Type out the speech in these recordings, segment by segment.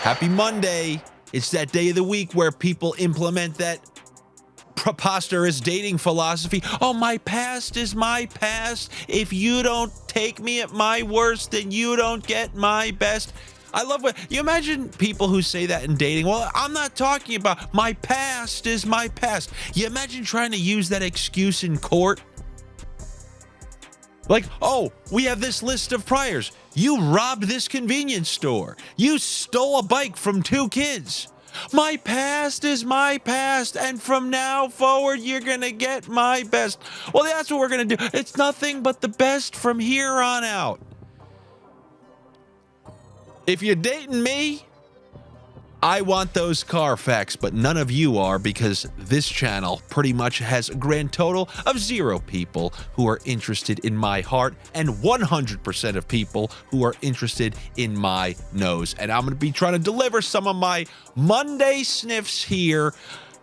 Happy Monday. It's that day of the week where people implement that preposterous dating philosophy. Oh, my past is my past. If you don't take me at my worst, then you don't get my best. I love what you imagine people who say that in dating. Well, I'm not talking about my past is my past. You imagine trying to use that excuse in court. Like, oh, we have this list of priors. You robbed this convenience store. You stole a bike from 2 kids. My past is my past, and from now forward, you're going to get my best. Well, that's what we're going to do. It's nothing but the best from here on out. If you're dating me, I want those Carfax, but none of you are, because this channel pretty much has a grand total of 0 people who are interested in my heart and 100% of people who are interested in my nose. And I'm going to be trying to deliver some of my Monday sniffs here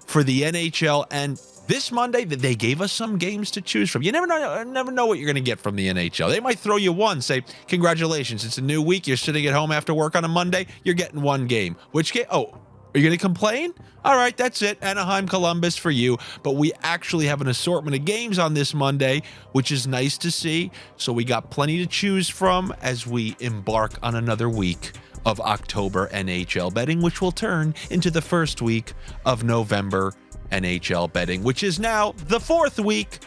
for the NHL. And this Monday, they gave us some games to choose from. You never know what you're going to get from the NHL. They might throw you one, say, congratulations, it's a new week. You're sitting at home after work on a Monday. You're getting one game. Which game? Oh, are you going to complain? All right, that's it. Anaheim, Columbus for you. But we actually have an assortment of games on this Monday, which is nice to see. So we got plenty to choose from as we embark on another week of October NHL betting, which will turn into the first week of November NHL betting, which is now the 4th week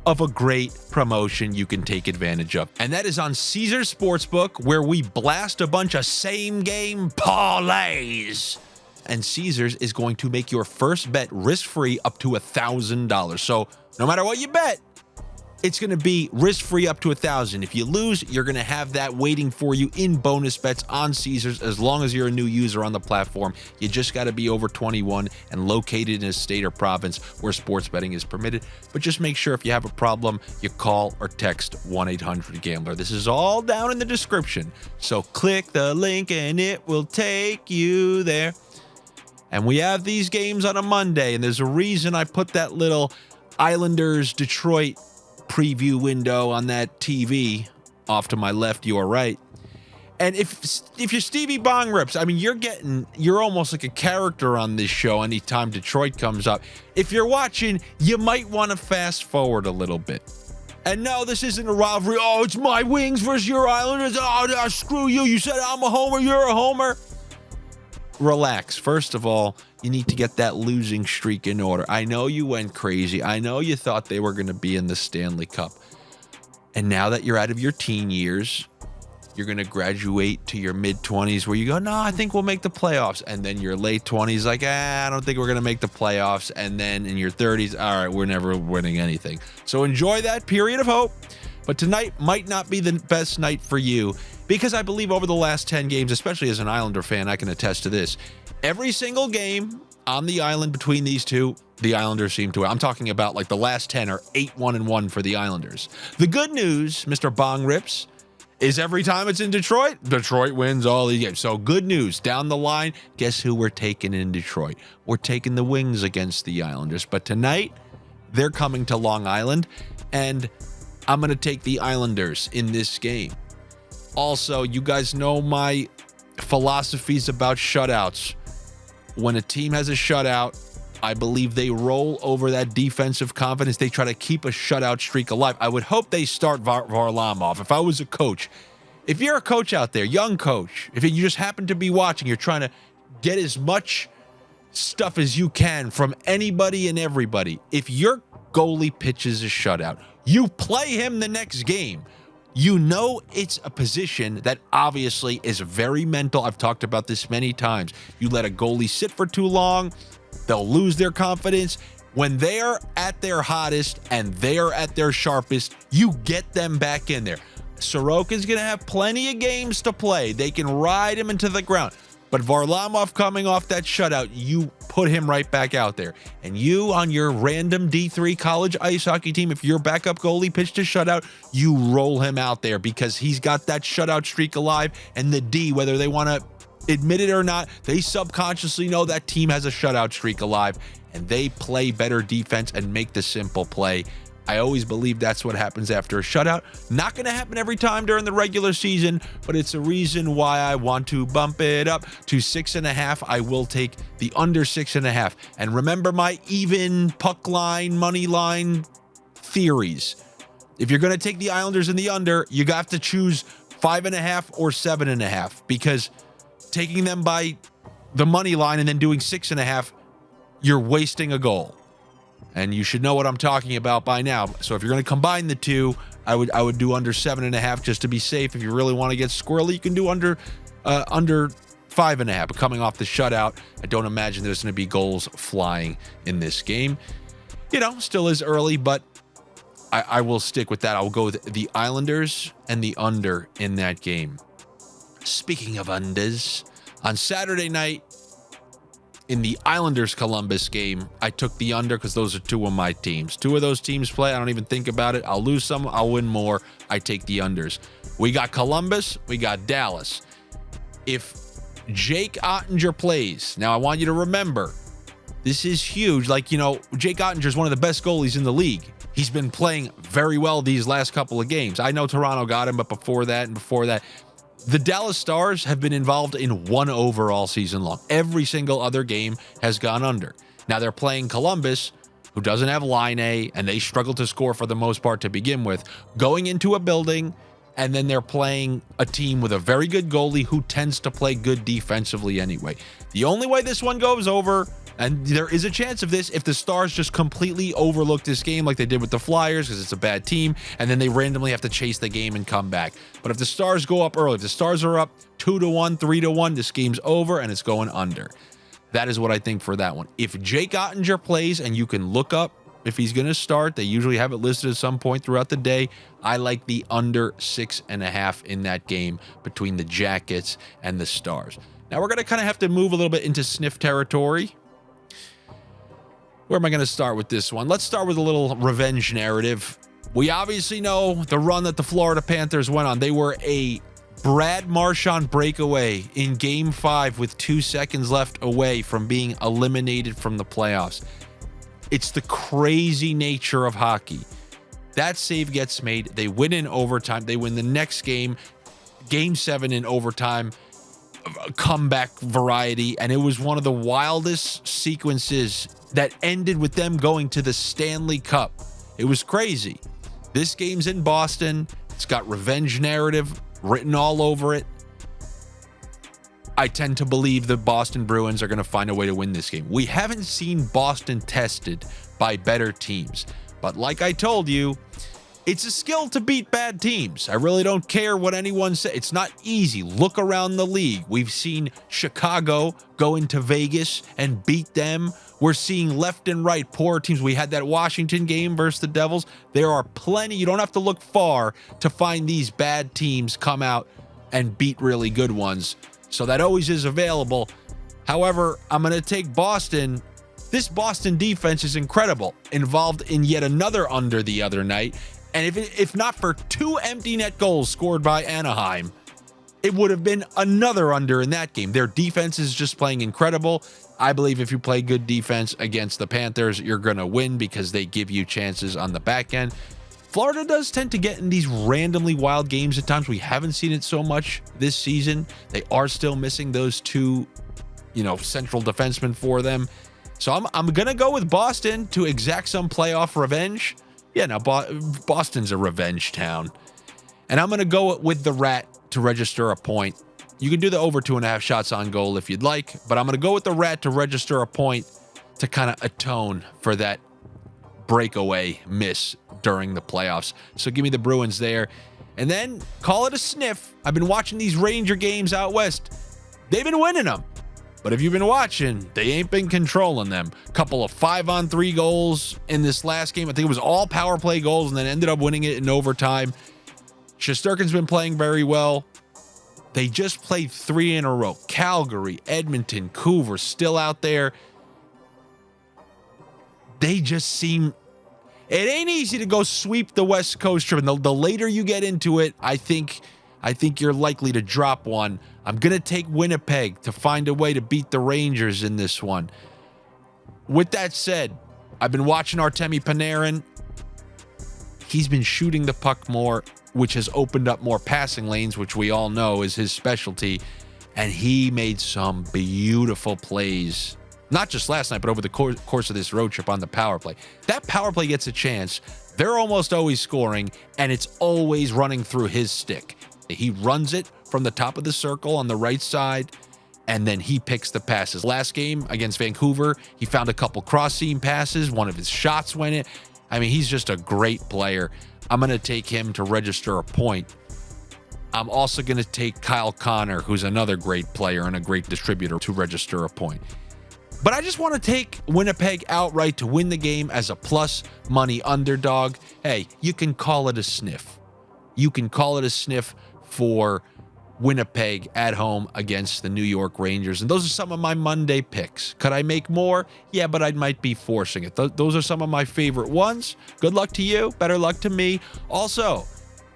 of a great promotion you can take advantage of. And that is on Caesars Sportsbook, where we blast a bunch of same-game parlays. And Caesars is going to make your first bet risk-free up to $1,000. So no matter what you bet, it's going to be risk-free up to $1,000. If you lose, you're going to have that waiting for you in bonus bets on Caesars as long as you're a new user on the platform. You just got to be over 21 and located in a state or province where sports betting is permitted. But just make sure if you have a problem, you call or text 1-800-GAMBLER. This is all down in the description. So click the link and it will take you there. And we have these games on a Monday, and there's a reason I put that little Islanders-Detroit preview window on that TV off to my left, your right. And if you're Stevie Bong Rips, I mean, you're almost like a character on this show anytime Detroit comes up. If you're watching, you might want to fast forward a little bit. And no, this isn't a rivalry. Oh, it's my Wings versus your Islanders. Oh, screw you. You said I'm a homer. You're a homer. Relax. First of all, you need to get that losing streak in order. I know you went crazy. I know you thought they were going to be in the Stanley Cup. And now that you're out of your teen years, you're going to graduate to your mid-20s where you go, no, I think we'll make the playoffs. And then your late 20s, like, I don't think we're going to make the playoffs. And then in your 30s, all right, we're never winning anything. So enjoy that period of hope. But tonight might not be the best night for you, because I believe over the last 10 games, especially as an Islander fan, I can attest to this. Every single game on the island between these two, the Islanders seem to win. I'm talking about like the last 10 are 8-1-1 for the Islanders. The good news, Mr. Bong Rips, is every time it's in Detroit, Detroit wins all these games. So good news. Down the line, guess who we're taking in Detroit? We're taking the Wings against the Islanders. But tonight, they're coming to Long Island, and I'm going to take the Islanders in this game. Also, you guys know my philosophies about shutouts. When a team has a shutout, I believe they roll over that defensive confidence. They try to keep a shutout streak alive. I would hope they start Varlamov. If I was a coach, if you're a coach out there, young coach, if you just happen to be watching, you're trying to get as much stuff as you can from anybody and everybody. If your goalie pitches a shutout, you play him the next game. You know it's a position that obviously is very mental. I've talked about this many times. You let a goalie sit for too long, they'll lose their confidence. When they're at their hottest and they're at their sharpest, you get them back in there. Sorokin's going to have plenty of games to play. They can ride him into the ground. But Varlamov coming off that shutout, you put him right back out there. And you on your random D3 college ice hockey team, if your backup goalie pitched a shutout, you roll him out there because he's got that shutout streak alive. And the D, whether they want to admit it or not, they subconsciously know that team has a shutout streak alive. And they play better defense and make the simple play. I always believe that's what happens after a shutout. Not going to happen every time during the regular season, but it's a reason why I want to bump it up to 6.5. I will take the under 6.5. And remember my even puck line, money line theories. If you're going to take the Islanders in the under, you got to choose 5.5 or 7.5, because taking them by the money line and then doing 6.5, you're wasting a goal. And you should know what I'm talking about by now. So if you're going to combine the two, I would do under 7.5 just to be safe. If you really want to get squirrely, you can do under 5.5. But coming off the shutout, I don't imagine there's going to be goals flying in this game. Still is early, but I will stick with that. I'll go with the Islanders and the under in that game. Speaking of unders, on Saturday night, in the Islanders-Columbus game, I took the under because those are two of my teams. Two of those teams play. I don't even think about it. I'll lose some. I'll win more. I take the unders. We got Columbus. We got Dallas. If Jake Ottinger plays, now I want you to remember, this is huge. Jake Ottinger is one of the best goalies in the league. He's been playing very well these last couple of games. I know Toronto got him, but before that, the Dallas Stars have been involved in one over all season long. Every single other game has gone under. Now they're playing Columbus, who doesn't have line A, and they struggle to score for the most part to begin with, going into a building, and then they're playing a team with a very good goalie who tends to play good defensively anyway. The only way this one goes over, and there is a chance of this, if the Stars just completely overlook this game like they did with the Flyers because it's a bad team, and then they randomly have to chase the game and come back. But if the Stars go up early, if the Stars are up 2-1, 3-1, this game's over and it's going under. That is what I think for that one. If Jake Ottinger plays, and you can look up if he's going to start, they usually have it listed at some point throughout the day. I like the under 6.5 in that game between the Jackets and the Stars. Now we're going to kind of have to move a little bit into sniff territory. Where am I going to start with this one? Let's start with a little revenge narrative. We obviously know the run that the Florida Panthers went on. They were a Brad Marchand breakaway in Game 5 with 2 seconds left away from being eliminated from the playoffs. It's the crazy nature of hockey. That save gets made. They win in overtime. They win the next game, Game 7 in overtime, comeback variety. And it was one of the wildest sequences that ended with them going to the Stanley Cup. It was crazy. This game's in Boston. It's got revenge narrative written all over it. I tend to believe the Boston Bruins are going to find a way to win this game. We haven't seen Boston tested by better teams. But like I told you, it's a skill to beat bad teams. I really don't care what anyone says. It's not easy. Look around the league. We've seen Chicago go into Vegas and beat them. We're seeing left and right poor teams. We had that Washington game versus the Devils. There are plenty. You don't have to look far to find these bad teams come out and beat really good ones. So that always is available. However, I'm going to take Boston. This Boston defense is incredible. Involved in yet another under the other night. And if not for 2 empty net goals scored by Anaheim, it would have been another under in that game. Their defense is just playing incredible. I believe if you play good defense against the Panthers, you're going to win because they give you chances on the back end. Florida does tend to get in these randomly wild games at times. We haven't seen it so much this season. They are still missing those 2, central defensemen for them. So I'm going to go with Boston to exact some playoff revenge. Yeah, now Boston's a revenge town. And I'm going to go with the Rat to register a point. You can do the over 2.5 shots on goal if you'd like, but I'm going to go with the Rat to register a point to kind of atone for that breakaway miss during the playoffs. So give me the Bruins there. And then call it a sniff. I've been watching these Ranger games out west. They've been winning them. But if you've been watching, they ain't been controlling them. Couple of 5-on-3 goals in this last game. I think it was all power play goals and then ended up winning it in overtime. Shesterkin's been playing very well. They just played 3 in a row. Calgary, Edmonton, Vancouver still out there. They just seem... It ain't easy to go sweep the West Coast trip. And the later you get into it, I think you're likely to drop one. I'm going to take Winnipeg to find a way to beat the Rangers in this one. With that said, I've been watching Artemi Panarin. He's been shooting the puck more, which has opened up more passing lanes, which we all know is his specialty. And he made some beautiful plays, not just last night, but over the course of this road trip on the power play. That power play gets a chance. They're almost always scoring, and it's always running through his stick. He runs it from the top of the circle on the right side, and then he picks the passes. Last game against Vancouver, he found a couple cross-seam passes. One of his shots went in. I mean, he's just a great player. I'm going to take him to register a point. I'm also going to take Kyle Connor, who's another great player and a great distributor, to register a point. But I just want to take Winnipeg outright to win the game as a plus money underdog. Hey, you can call it a sniff. You can call it a sniff for Winnipeg at home against the New York Rangers. And those are some of my Monday picks. Could I make more? Yeah, but I might be forcing it. Those are some of my favorite ones. Good luck to you. Better luck to me. Also,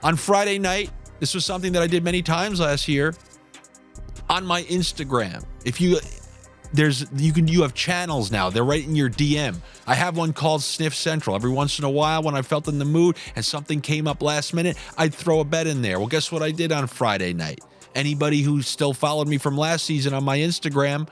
on Friday night, this was something that I did many times last year on my Instagram. You have channels now. They're right in your DM. I have one called Sniff Central. Every once in a while, when I felt in the mood and something came up last minute, I'd throw a bet in there. Well, guess what I did on Friday night? Anybody who still followed me from last season on my Instagram,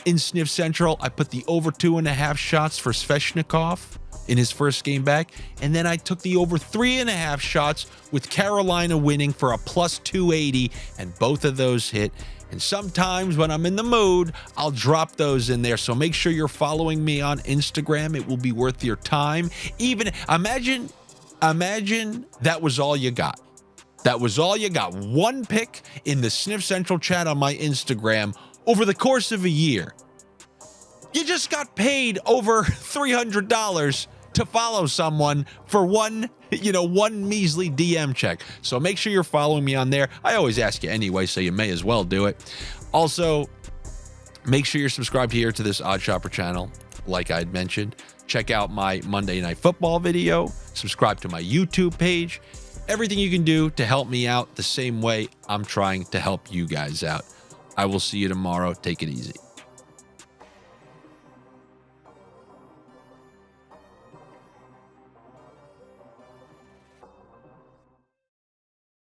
in Sniff Central, I put the over 2.5 shots for Svechnikov in his first game back. And then I took the over 3.5 shots with Carolina winning for a plus 280. And both of those hit. And sometimes when I'm in the mood, I'll drop those in there. So make sure you're following me on Instagram. It will be worth your time. Even imagine that was all you got. That was all you got. One pick in the Sniff Central chat on my Instagram over the course of a year. You just got paid over $300 to follow someone for one measly DM check. So make sure you're following me on there. I always ask you anyway, so you may as well do it. Also, make sure you're subscribed here to this Odd Shopper channel, like I'd mentioned. Check out my Monday Night Football video. Subscribe to my YouTube page. Everything you can do to help me out the same way I'm trying to help you guys out. I will see you tomorrow. Take it easy.